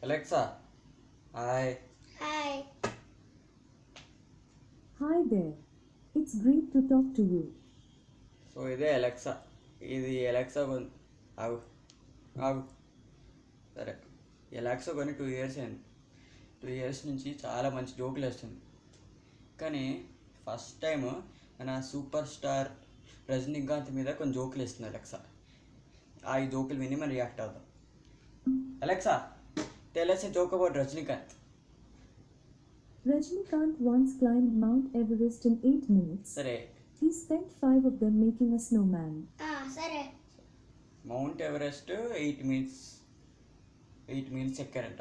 Alexa hi. Hi. Hi there. It's great to talk to you. So ఇదే Alexa. ఇది Alexa కొని ఆగు ఆగు సరే. ఈ అలెక్సా కొని 2 years అయింది. 2 years నుంచి చాలా మంచి జోకులు వేస్తుంది. కానీ ఫస్ట్ టైం మన సూపర్ స్టార్ రజనీకాంత్ మీద కొన్ని జోకులు వేస్తుంది అలెక్సా. ఆ ఈ జోకులు విని మనం రియాక్ట్ అవుతాం. Alexa tell us a joke about Rajinikanth. Rajnikant once climbed Mount Everest in 8 minutes. సరే, He spent 5 of them making a snowman. సరే. Mount Everest 8 minutes ఎక్కారంట.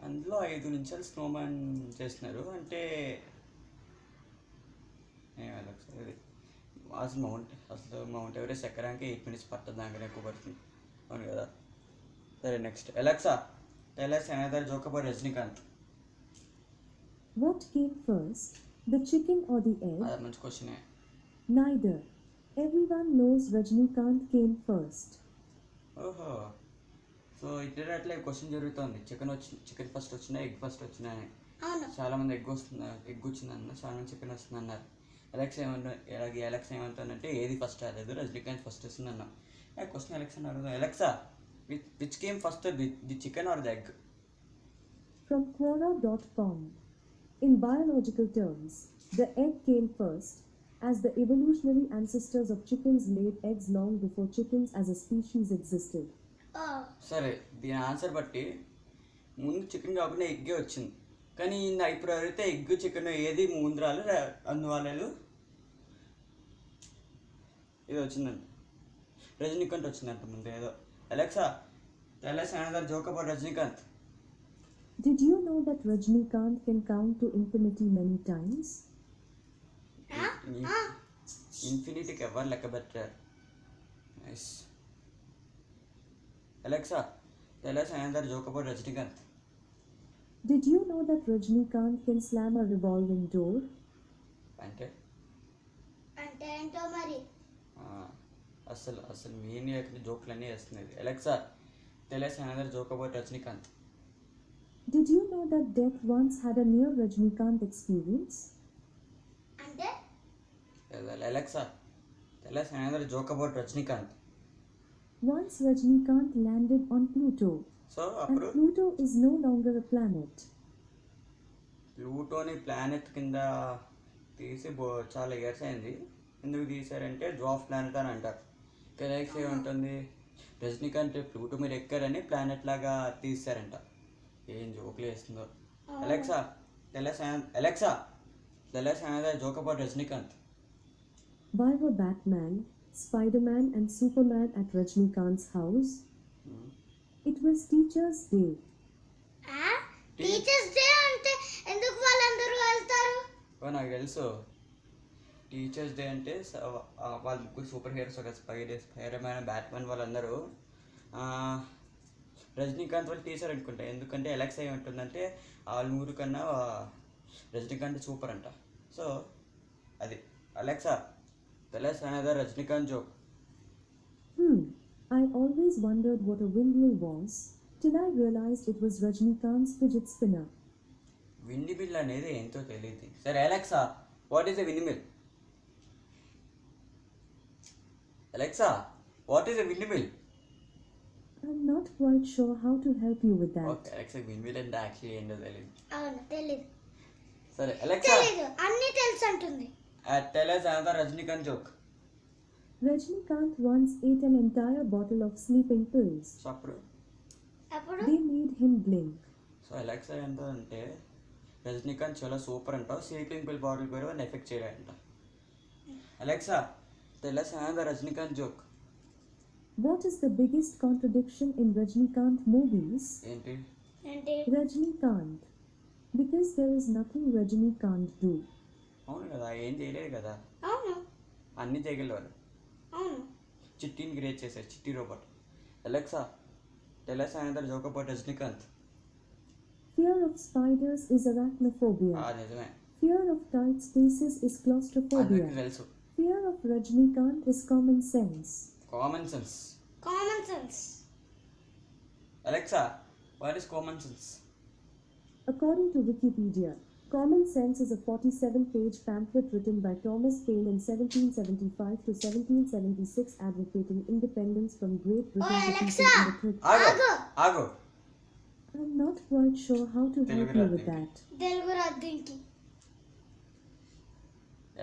అందులో 5 నిమిషాలు స్నోమ్యాన్ చేస్తున్నారు. అంటే అసలు మౌంట్ ఎవరెస్ట్ ఎక్కడానికి 8 minutes పట్టదు, దానికన్నా ఎక్కువ పడుతుంది. అవును కదా. సరే next. Alexa tell us another joke about Rajinikanth. What came first, the chicken or the egg? అది మంచి క్వశ్చనే. Neither. Everyone knows Rajnikant came first. ఓహో, సో ఇక్కడ అట్లా క్వశ్చన్ జరుగుతుంది. చికెన్ ఫస్ట్ వచ్చినా ఎగ్ ఫస్ట్ వచ్చినా అని. అవును. చాలా మంది ఎగ్ వచ్చిందన్న, చాలా మంది చికెన్ వస్తుంది అన్నారు. ఎలక్స్ ఏమంటానంటే ఏది ఫస్ట్ రాలేదు, రజనీకాంత్ ఫస్ట్ వస్తుంది అన్నా. క్వశ్చన్ ఎలక్షన్ అడుగుదాం. Alexa which came first, the chicken or the egg? From Quora.com. In biological terms, the egg came first, as the evolutionary ancestors of chickens laid eggs long before chickens as a species existed. సరే, దీని answer బట్టి ముందు chicken కాకుండా ఎగ్గే వచ్చింది. కానీ ఇప్పుడు అడిగితే egg chicken ఏది ముందు రాలేదు, అందువల్ల ఇది వచ్చిందంట. రజనీకాంత్ వచ్చిందంట ముందు ఏదో. Alexa tell us another joke about Rajinikanth. Did you know that Rajnikant can count to infinity many times? ఇన్ఫినిటీకి ఎవరు లెక్క పెట్టారు. Nice. Alexa tell us another joke about Rajinikanth. Did you know that Rajnikant can slam a revolving door? అంటే అంటే ఏంటో మరి. అసలు main జోకులన్నీ వేస్తున్నది. Alexa tell us another joke about Rajinikanth. Did you know that death once had a near Rajnikant experience? అంటే Alexa tell us another joke about Rajinikanth. Once Rajnikant landed on Pluto, so and అప్పుడు Pluto is no longer a planet. ప్లూటోని planet కింద తీసి చాలా years అయింది. ఎందుకు తీశారంటే dwarf planet అని అంటారు. కెలాక్స్ ఏముంటుంది, రజనీకాంత్ ప్లూటో మీద ఎక్కారని ప్లానెట్ లాగా తీశారంట. ఏం జోకులు వేస్తుందో. Alexa tell us another joke about Rajinikanth. Why were Batman, Spider-Man and Superman at Rajnikant's house? It was Teachers' Day. Teachers day అంటే ఎందుకు వాళ్ళందరూ వెళ్తారు? నాకు తెలుసు. టీచర్స్ డే అంటే వాళ్ళ ముగ్గురు సూపర్ హీరోస్, ఒక స్పైడర్ మ్యాన్, బ్యాట్మెన్, వాళ్ళందరూ రజనీకాంత్ వాళ్ళు టీచర్ అనుకుంటా. ఎందుకంటే ఎలక్స్ ఏమంటుందంటే వాళ్ళ ముగ్గురు కన్నా రజనీకాంత్ సూపర్ అంట. సో అది. Alexa tell us another Rajinikanth joke. I always wondered what a windmill was, till I realized it was Rajnikant's fidget spinner. Windmill అనేది ఏంటో తెలియదు. సరే Alexa what is a windmill? Alexa what is a windmill? I'm not quite sure how to help you with that. Okay Alexa windmill అంటే actually ఏంటో తెలియదు. అవును, తెలీదు. సరే అలెక్సా తెలీదు, అన్నీ తెలుసు అంటుంది. Tell us another Rajinikanth joke. Rajnikant once ate an entire bottle of sleeping pills. So అప్పుడు They made him blink. So Alexa ఎంత అంటే రజనీకాంత్ చాలా సూపర్ అంట, స్లీపింగ్ పిల్ బాటిల్ పేరు అని ఎఫెక్ట్ చేయాలంట. Alexa tell us another Rajinikanth joke. What is the biggest contradiction in Rajnikant movies? ఏంటి? Rajnikant. Because there is nothing Rajni can't do. అవును కదా, ఏం చేయలేదు కదా, అవును అన్నీ చేయగలవారు. అవును. చిట్టిని క్రియేట్ చేశారు, చిట్టి robot. Alexa tell us another joke about Rajinikanth. Fear of spiders is arachnophobia. నిజమే, Fear of tight spaces is అందరికీ claustrophobia. తెలుసు. Fear of Rajnikant is common sense. Common sense. Common sense. Alexa what is common sense? According to Wikipedia, Common Sense is a 47-page pamphlet written by Thomas Paine in 1775 to 1776 advocating independence from Great Britain to people Alexa! in the third. ఆగు ఆగు. ఆగు. I'm not quite sure how to help Telugu you with రాదు that. Telugu రాదు దీనికి.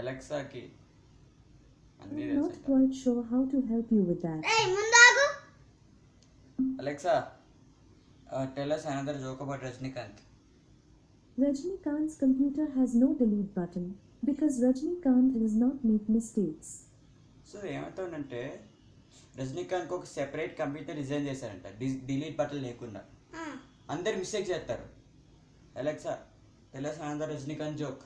ఎలెక్సాకి అన్నీ I'm not తెలుసు. quite sure how to help you with that. ఏయ్ ముందు ఆగు. Alexa, tell us another joke about Rajnikant. Rajnikant's computer has no delete button because Rajnikant does not make mistakes. So ఏమవుతుందంటే రజనీకాంత్కి ఒక separate computer design చేశారంట, delete button లేకుండా. ఆ, అందరు mistake చేస్తారు. Alexa, tell us another Rajinikanth joke.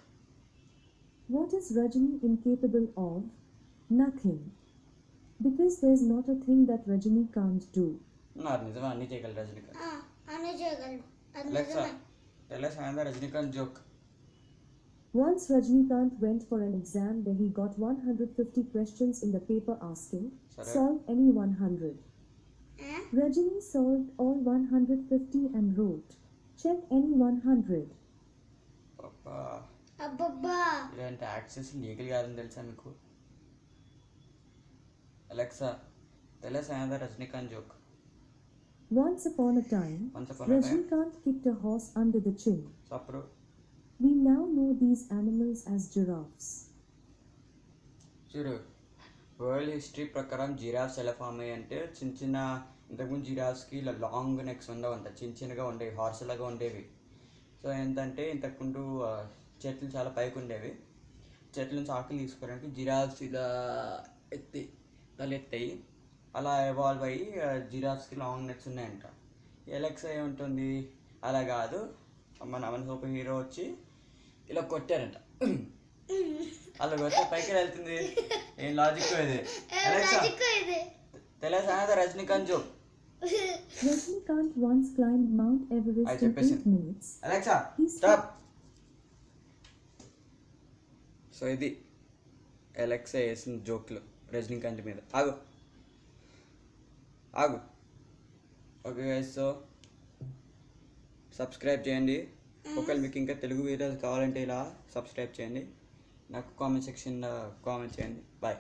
What is Rajni incapable of? Nothing. Because there's not a thing that Rajni can't do. నాకు నిజమా అన్నీ చేయగలరు రజనీకాంత్. ఆ, అన్నీ చేయగలడు. అది అలెక్సా, నిజమే. tell us another Rajinikanth joke. Once Rajnikant went for an exam where he got 150 questions in the paper asking, Sorry? solve any 100. ఆ? Rajni solved all 150 and wrote, check any 100. అబ్బా, అబ్బబ్బా. ఇలాంటి యాక్సెస్ లీగల్ కాదని తెలుసా మీకు? Alexa, tell us another Rajinikanth joke. Once upon a time, Once upon a time. Rajnikant kicked a horse under the chin. So అప్పుడు We now know these animals as giraffes. చూడు, world history ప్రకారం giraffes ఎలా form అయ్యాయి అంటే చిన్న చిన్న, ఇంతకుముందు జిరాఫ్స్కి ఇలా లాంగ్ నెక్స్ ఉండవంట, చిన్న చిన్నగా ఉండేవి, హార్స్ లాగా ఉండేవి. సో ఏంటంటే ఇంతకుముందు చెట్లు చాలా పైకి ఉండేవి, చెట్ల నుంచి ఆకులు తీసుకోవడానికి జిరాఫ్స్ ఇలా ఎత్తి తలెత్తాయి, అలా ఎవాల్వ్ అయ్యి జిరాఫ్స్కి లాంగ్ నెక్స్ ఉన్నాయంట. ఎలెక్సా ఏముంటుంది, అలా కాదు, మన సూపర్ హీరో వచ్చి ఇలా కొట్టారంట, అలా కొట్టే పైకి వెళ్తుంది. ఏం లాజిక్ ఇది? అలెక్సా, రాజుకో ఇది. తెలుసా Rajinikanth joke. Rajnikant once climbed Mount Everest I in చెప్పేసి. 8 minutes. Alexa He's stop. So ఇది అలెక్సా వేసిన జోక్లు రజనీకాంత్ మీద. ఆగు ఆగు. ఓకే గైస్, సో సబ్స్క్రైబ్ చేయండి. ఒకవేళ మీకు ఇంకా తెలుగు వీడియోస్ కావాలంటే ఇలా సబ్స్క్రైబ్ చేయండి. నాకు కామెంట్ సెక్షన్లో కామెంట్ చేయండి. బాయ్.